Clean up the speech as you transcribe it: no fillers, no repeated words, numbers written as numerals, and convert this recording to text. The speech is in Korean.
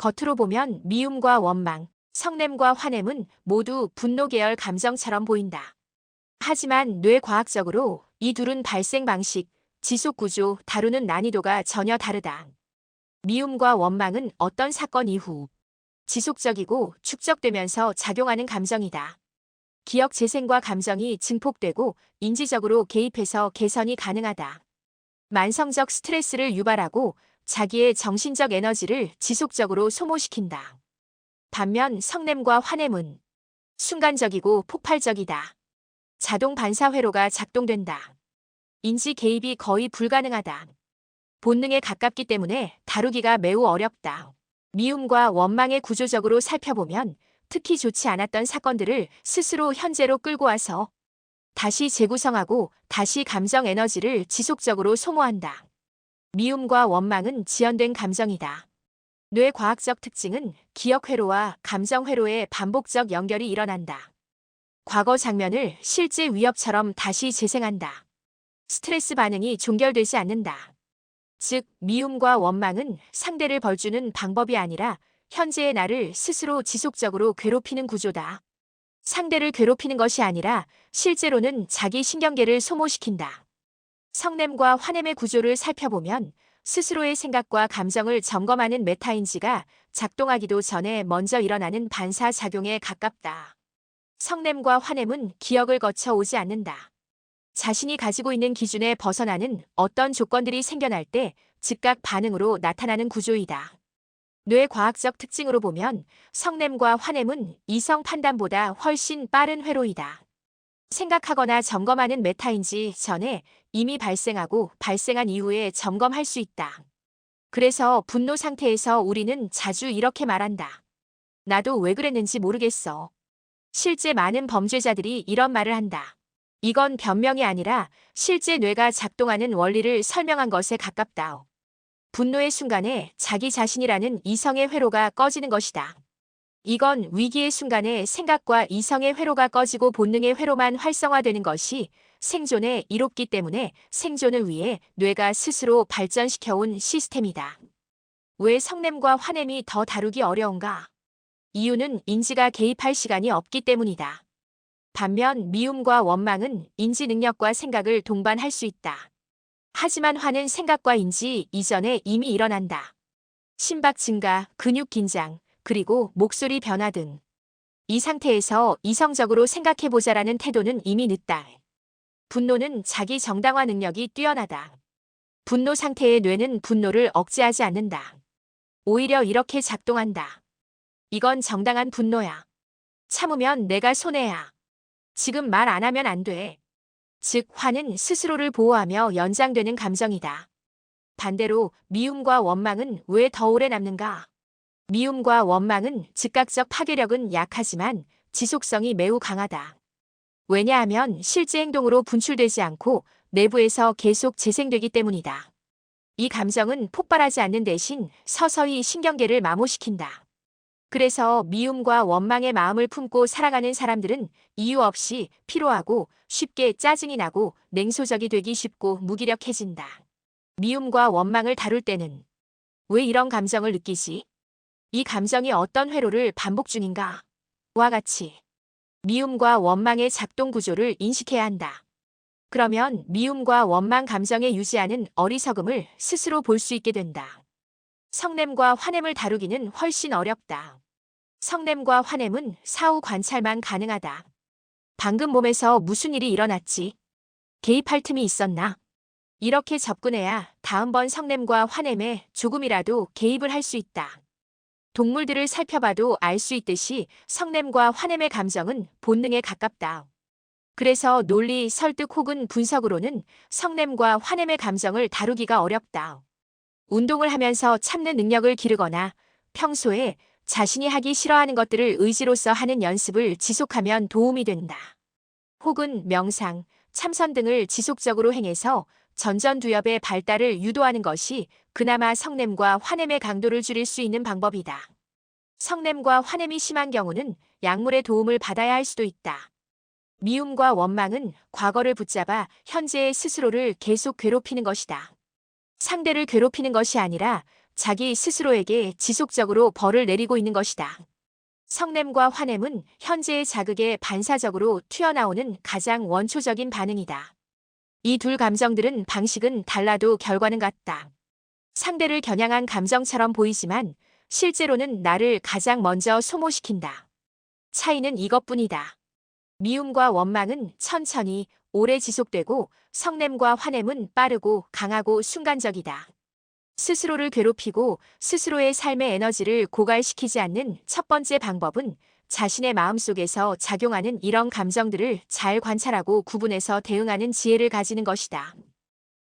겉으로 보면 미움과 원망, 성냄과 화냄은 모두 분노 계열 감정처럼 보인다. 하지만 뇌과학적으로 이 둘은 발생 방식, 지속 구조, 다루는 난이도가 전혀 다르다. 미움과 원망은 어떤 사건 이후 지속적이고 축적되면서 작용하는 감정이다. 기억 재생과 감정이 증폭되고 인지적으로 개입해서 개선이 가능하다. 만성적 스트레스를 유발하고 자기의 정신적 에너지를 지속적으로 소모시킨다. 반면 성냄과 화냄은 순간적이고 폭발적이다. 자동 반사 회로가 작동된다. 인지 개입이 거의 불가능하다. 본능에 가깝기 때문에 다루기가 매우 어렵다. 미움과 원망의 구조적으로 살펴보면 특히 좋지 않았던 사건들을 스스로 현재로 끌고 와서 다시 재구성하고 다시 감정 에너지를 지속적으로 소모한다. 미움과 원망은 지연된 감정이다. 뇌과학적 특징은 기억 회로와 감정 회로의 반복적 연결이 일어난다. 과거 장면을 실제 위협처럼 다시 재생한다. 스트레스 반응이 종결되지 않는다. 즉, 미움과 원망은 상대를 벌주는 방법이 아니라 현재의 나를 스스로 지속적으로 괴롭히는 구조다. 상대를 괴롭히는 것이 아니라 실제로는 자기 신경계를 소모시킨다. 성냄과 화냄의 구조를 살펴보면 스스로의 생각과 감정을 점검하는 메타인지가 작동하기도 전에 먼저 일어나는 반사작용에 가깝다. 성냄과 화냄은 기억을 거쳐 오지 않는다. 자신이 가지고 있는 기준에 벗어나는 어떤 조건들이 생겨날 때 즉각 반응으로 나타나는 구조이다. 뇌과학적 특징으로 보면 성냄과 화냄은 이성 판단보다 훨씬 빠른 회로이다. 생각하거나 점검하는 메타인지 전에 이미 발생하고 발생한 이후에 점검할 수 있다. 그래서 분노 상태에서 우리는 자주 이렇게 말한다. 나도 왜 그랬는지 모르겠어. 실제 많은 범죄자들이 이런 말을 한다. 이건 변명이 아니라 실제 뇌가 작동하는 원리를 설명한 것에 가깝다. 분노의 순간에 자기 자신이라는 이성의 회로가 꺼지는 것이다. 이건 위기의 순간에 생각과 이성의 회로가 꺼지고 본능의 회로만 활성화되는 것이 생존에 이롭기 때문에 생존을 위해 뇌가 스스로 발전시켜온 시스템이다. 왜 성냄과 화냄이 더 다루기 어려운가? 이유는 인지가 개입할 시간이 없기 때문이다. 반면 미움과 원망은 인지 능력과 생각을 동반할 수 있다. 하지만 화는 생각과 인지 이전에 이미 일어난다. 심박 증가, 근육 긴장, 그리고 목소리 변화 등. 이 상태에서 이성적으로 생각해보자라는 태도는 이미 늦다. 분노는 자기 정당화 능력이 뛰어나다. 분노 상태의 뇌는 분노를 억제하지 않는다. 오히려 이렇게 작동한다. 이건 정당한 분노야. 참으면 내가 손해야. 지금 말 안 하면 안 돼. 즉, 화는 스스로를 보호하며 연장되는 감정이다. 반대로 미움과 원망은 왜 더 오래 남는가? 미움과 원망은 즉각적 파괴력은 약하지만 지속성이 매우 강하다. 왜냐하면 실제 행동으로 분출되지 않고 내부에서 계속 재생되기 때문이다. 이 감정은 폭발하지 않는 대신 서서히 신경계를 마모시킨다. 그래서 미움과 원망의 마음을 품고 살아가는 사람들은 이유 없이 피로하고 쉽게 짜증이 나고 냉소적이 되기 쉽고 무기력해진다. 미움과 원망을 다룰 때는 왜 이런 감정을 느끼지? 이 감정이 어떤 회로를 반복 중인가? 와 같이 미움과 원망의 작동 구조를 인식해야 한다. 그러면 미움과 원망 감정에 유지하는 어리석음을 스스로 볼 수 있게 된다. 성냄과 화냄을 다루기는 훨씬 어렵다. 성냄과 화냄은 사후 관찰만 가능하다. 방금 몸에서 무슨 일이 일어났지? 개입할 틈이 있었나? 이렇게 접근해야 다음번 성냄과 화냄에 조금이라도 개입을 할 수 있다. 동물들을 살펴봐도 알 수 있듯이 성냄과 화냄의 감정은 본능에 가깝다. 그래서 논리, 설득 혹은 분석으로는 성냄과 화냄의 감정을 다루기가 어렵다. 운동을 하면서 참는 능력을 기르거나 평소에 자신이 하기 싫어하는 것들을 의지로서 하는 연습을 지속하면 도움이 된다. 혹은 명상, 참선 등을 지속적으로 행해서 전전두엽의 발달을 유도하는 것이 그나마 성냄과 화냄의 강도를 줄일 수 있는 방법이다. 성냄과 화냄이 심한 경우는 약물의 도움을 받아야 할 수도 있다. 미움과 원망은 과거를 붙잡아 현재의 스스로를 계속 괴롭히는 것이다. 상대를 괴롭히는 것이 아니라 자기 스스로에게 지속적으로 벌을 내리고 있는 것이다. 성냄과 화냄은 현재의 자극에 반사적으로 튀어나오는 가장 원초적인 반응이다. 이 둘 감정들은 방식은 달라도 결과는 같다. 상대를 겨냥한 감정처럼 보이지만 실제로는 나를 가장 먼저 소모시킨다. 차이는 이것뿐이다. 미움과 원망은 천천히 오래 지속되고 성냄과 화냄은 빠르고 강하고 순간적이다. 스스로를 괴롭히고 스스로의 삶의 에너지를 고갈시키지 않는 첫 번째 방법은 자신의 마음속에서 작용하는 이런 감정들을 잘 관찰하고 구분해서 대응하는 지혜를 가지는 것이다.